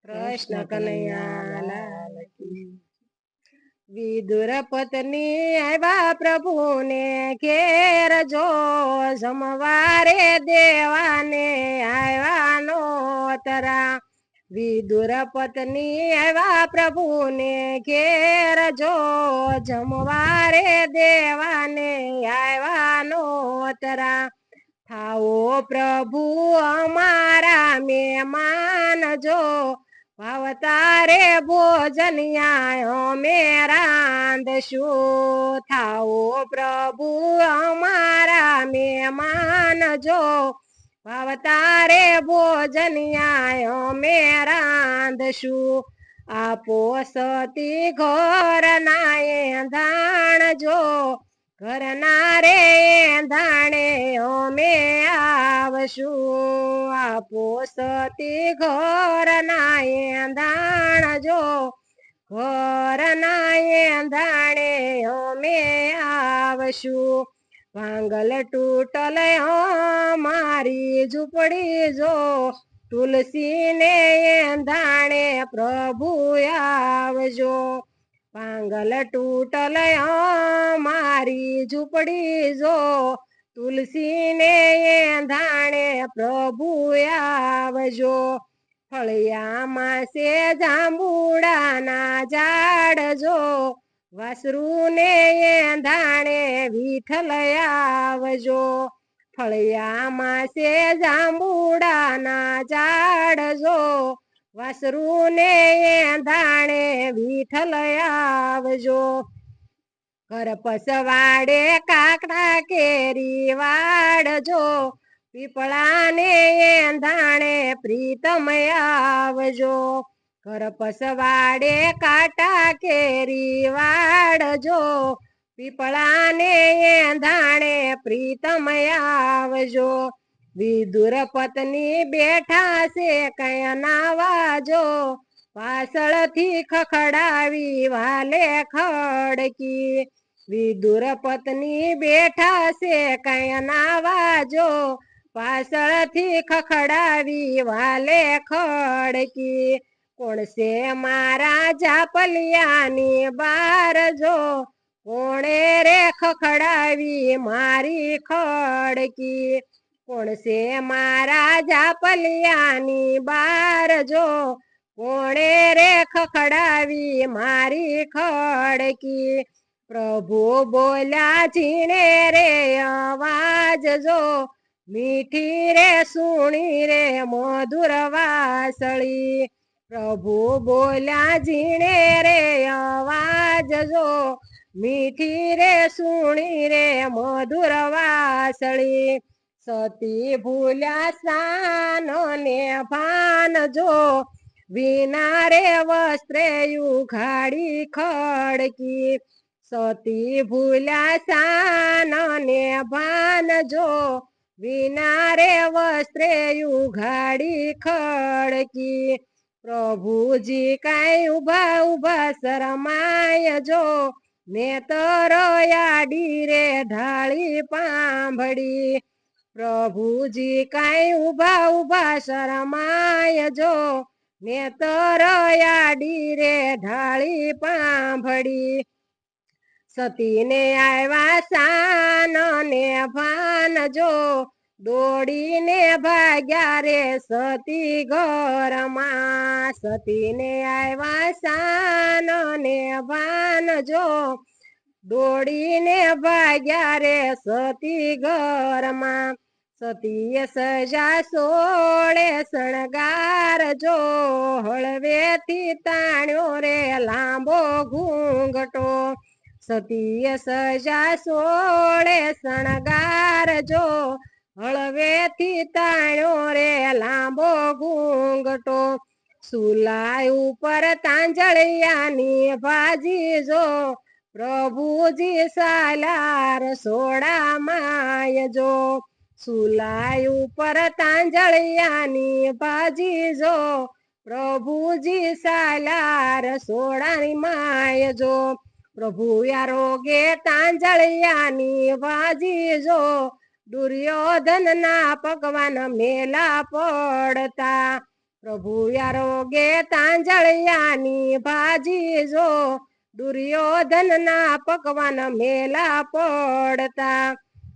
કૃષ્ણ કનૈયા લાલ કી વિદુર પત્ની આવ્યા પ્રભુને ઘેર જો જમવારે દેવાને આવ્યા નો તરા વિદુર પત્ની આવ્યા પ્રભુને ઘેર જો જમવારે દેવાને આવ્યા નો તરા થાઓ પ્રભુ અમારા મહેમાન જો ભાવતારે ભોજનિયા અમે રાંધશું થાઓ પ્રભુ અમારા મહેમાન જો ભાવતારે ભોજનિયા અમે રાંધશું આપો સતી ઘર ના ધાણ જો ઘરના રે ધાણે અમે આવશું આપો સતી ઘર ના ધાણ જો ઘર ના ધાણે અમે આવશું ભાંગલ તૂટલ મારી ઝૂંપડી જો તુલસી ને ધાણે પ્રભુ આવજો પાંગલ તૂટલ મારી ઝૂંપડી જો તુલસી ને ધાણે પ્રભુ આવજો ફળિયામાં સે જાંબુડાના ઝાડ જો વાસરું ને ધાણે વિઠ્ઠલ આવજો ફળિયામાં સે જાંબુડાના ઝાડ જો વાસરું ને ધાણે વિઠ્ઠલ આવજો ઘર પસવાડે કાકડા કેરી વાડજો પીપળા ને ધાણે પ્રીતમ આવજો ઘર પસવાડે કાટા કેરી વાડજો પીપળા ને ધાણે પ્રીતમ આવજો વિદુર પત્ની બેઠા છે કયા નાવાજો પાછળથી ખખડાવી વાલે ખડકી વિદુર પત્ની બેઠા છે કયા નાવાજો પાછળથી ખખડાવી વાલે ખડકી કોણ છે મારા જાપલિયાની બાર જો કોણે રે ખખડાવી મારી ખડકી કોણ છે મારા જાપલિયાની બાર જો કોણે રે ખખડાવી મારી ખડકી પ્રભુ બોલ્યા ઝીણે રે અવાજ જો મીઠી રે સુણી રે મધુર વાસળી પ્રભુ બોલ્યા ઝીણે રે અવાજ જો મીઠી રે સુણી રે મધુર વાસળી સતી ભૂલ્યા સ્નાનો ને ભાન જો વિના રે વસ્ત્રે ઉઘાડી ખડકી સતી ભૂલ્યા સાન ને ભાન જો વિના રે વસ્ત્રે ઉઘાડી ખડકી પ્રભુજી કાંઈ ઉભા ઉભા શરમાય જો નેતર આડી રે ઢાળી પાંભડી પ્રભુજી કાંઈ ઉભા ઉભા શરમાય જો નેતર આડી રે ઢાળી પાંભડી સતીને આવ્યા સાન ને ભાન જો દોડીને ભાગ્યા રે સતી ઘરમાં સતીને આવ્યા સાન ને ભાન જો દોડીને ભાગ્યા રે સતી ઘરમાં સતીએ સજા સોળે શણગાર જો હળવેથી તાણ્યો રે લાંબો ઘૂંઘટો સતીએ સજા સોળે શણગાર જો હળવેથી તાણ્યો રે લાંબો ઘૂંઘટો સુલાય ઉપર તાંજળિયાની ભાજી જો પ્રભુજી સાલાર સોડા માય જો સુલાય ઉપર તાંજળિયાની ભાજી જો પ્રભુજી સાલાર સોડાની માય જો પ્રભુ આરોગે તાંજળિયાની ભાજી જો દુર્યોધન ના પગવાન મેલા પડતા પ્રભુ આરોગે તાંજળિયાની ભાજી જો દુર્યોધન ના પકવાન મેલા પડતા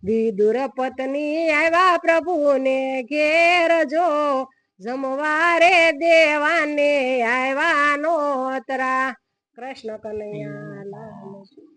વિદુર પત્ની આવ્યા પ્રભુને ઘેર જો જમવારે દેવાને આવ્યા નોતરા કૃષ્ણ કનૈયા લાલ